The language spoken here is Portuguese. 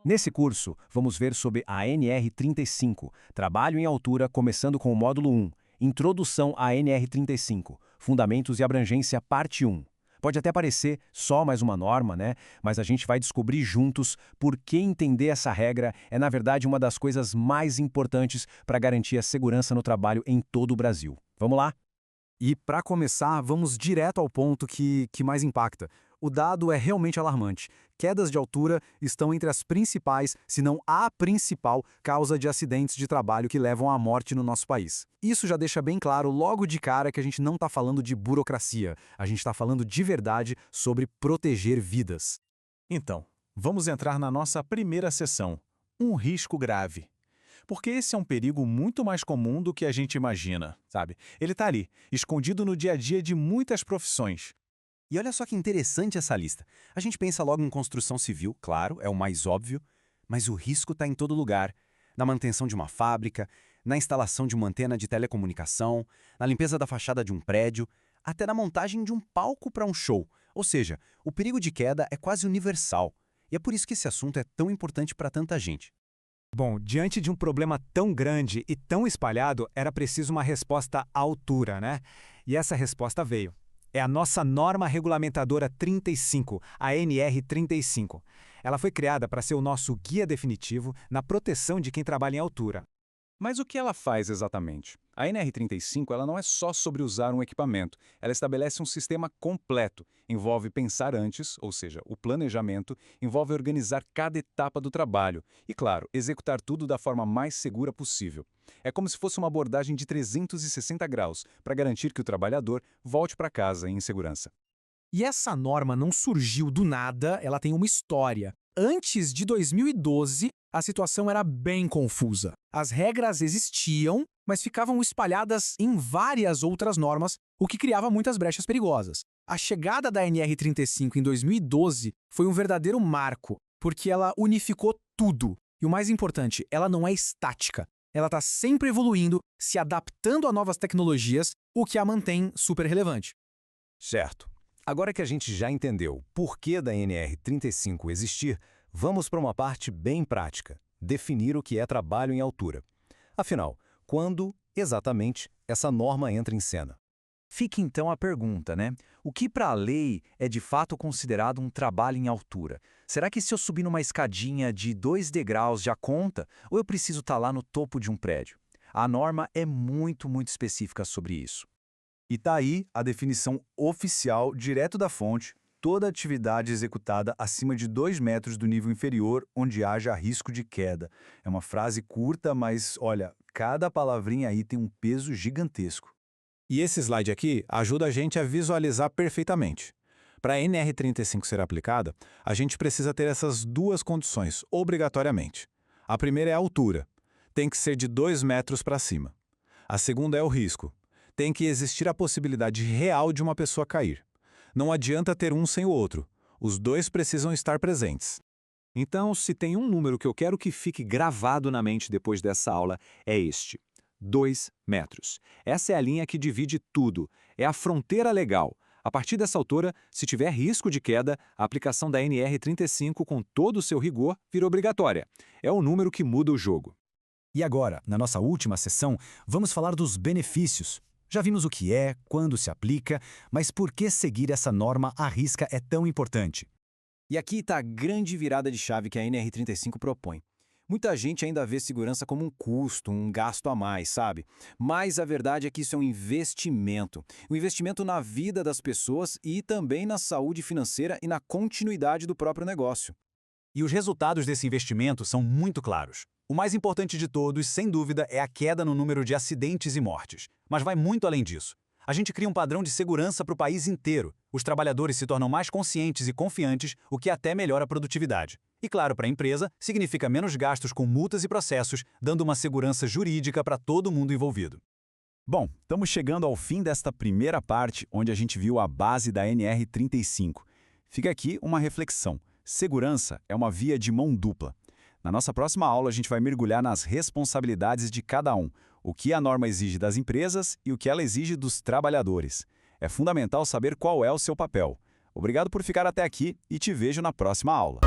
Nesse curso, vamos ver sobre a NR35, Trabalho em Altura, começando com o módulo 1, Introdução à NR35, Fundamentos e Abrangência, parte 1. Pode até parecer só mais uma norma, né? Mas a gente vai descobrir juntos por que entender essa regra é, na verdade, uma das coisas mais importantes para garantir a segurança no trabalho em todo o Brasil. Vamos lá? E, para começar, vamos direto ao ponto que mais impacta. O dado é realmente alarmante. Quedas de altura estão entre as principais, se não a principal, causa de acidentes de trabalho que levam à morte no nosso país. Isso já deixa bem claro logo de cara que a gente não está falando de burocracia, a gente está falando de verdade sobre proteger vidas. Então, vamos entrar na nossa primeira sessão, um risco grave. Porque esse é um perigo muito mais comum do que a gente imagina, sabe? Ele está ali, escondido no dia a dia de muitas profissões. E olha só que interessante essa lista. A gente pensa logo em construção civil, claro, é o mais óbvio, mas o risco está em todo lugar. Na manutenção de uma fábrica, na instalação de uma antena de telecomunicação, na limpeza da fachada de um prédio, até na montagem de um palco para um show. Ou seja, o perigo de queda é quase universal. E é por isso que esse assunto é tão importante para tanta gente. Bom, diante de um problema tão grande e tão espalhado, era preciso uma resposta à altura, né? E essa resposta veio. É a nossa norma regulamentadora 35, a NR35. Ela foi criada para ser o nosso guia definitivo na proteção de quem trabalha em altura. Mas o que ela faz exatamente? A NR35 ela não é só sobre usar um equipamento, ela estabelece um sistema completo. Envolve pensar antes, ou seja, o planejamento, envolve organizar cada etapa do trabalho e, claro, executar tudo da forma mais segura possível. É como se fosse uma abordagem de 360 graus para garantir que o trabalhador volte para casa em segurança. E essa norma não surgiu do nada, ela tem uma história. Antes de 2012, a situação era bem confusa. As regras existiam, mas ficavam espalhadas em várias outras normas, o que criava muitas brechas perigosas. A chegada da NR35 em 2012 foi um verdadeiro marco, porque ela unificou tudo. E o mais importante, ela não é estática. Ela está sempre evoluindo, se adaptando a novas tecnologias, o que a mantém super relevante. Certo. Agora que a gente já entendeu o porquê da NR35 existir, vamos para uma parte bem prática, definir o que é trabalho em altura. Afinal, quando, exatamente, essa norma entra em cena? Fica então a pergunta, né? O que para a lei é de fato considerado um trabalho em altura? Será que se eu subir numa escadinha de 2 degraus já conta? Ou eu preciso estar lá no topo de um prédio? A norma é muito específica sobre isso. E tá aí a definição oficial, direto da fonte, toda atividade executada acima de 2 metros do nível inferior onde haja risco de queda. É uma frase curta, mas, olha, cada palavrinha aí tem um peso gigantesco. E esse slide aqui ajuda a gente a visualizar perfeitamente. Para a NR35 ser aplicada, a gente precisa ter essas duas condições, obrigatoriamente. A primeira é a altura. Tem que ser de 2 metros para cima. A segunda é o risco. Tem que existir a possibilidade real de uma pessoa cair. Não adianta ter um sem o outro. Os dois precisam estar presentes. Então, se tem um número que eu quero que fique gravado na mente depois dessa aula, é este: 2 metros. Essa é a linha que divide tudo. É a fronteira legal. A partir dessa altura, se tiver risco de queda, a aplicação da NR35 com todo o seu rigor vira obrigatória. É o número que muda o jogo. E agora, na nossa última sessão, vamos falar dos benefícios. Já vimos o que é, quando se aplica, mas por que seguir essa norma à risca é tão importante? E aqui está a grande virada de chave que a NR35 propõe. Muita gente ainda vê segurança como um custo, um gasto a mais, sabe? Mas a verdade é que isso é um investimento. Um investimento na vida das pessoas e também na saúde financeira e na continuidade do próprio negócio. E os resultados desse investimento são muito claros. O mais importante de todos, sem dúvida, é a queda no número de acidentes e mortes. Mas vai muito além disso. A gente cria um padrão de segurança para o país inteiro. Os trabalhadores se tornam mais conscientes e confiantes, o que até melhora a produtividade. E claro, para a empresa, significa menos gastos com multas e processos, dando uma segurança jurídica para todo mundo envolvido. Bom, estamos chegando ao fim desta primeira parte, onde a gente viu a base da NR35. Fica aqui uma reflexão. Segurança é uma via de mão dupla. Na nossa próxima aula, a gente vai mergulhar nas responsabilidades de cada um, o que a norma exige das empresas e o que ela exige dos trabalhadores. É fundamental saber qual é o seu papel. Obrigado por ficar até aqui e te vejo na próxima aula.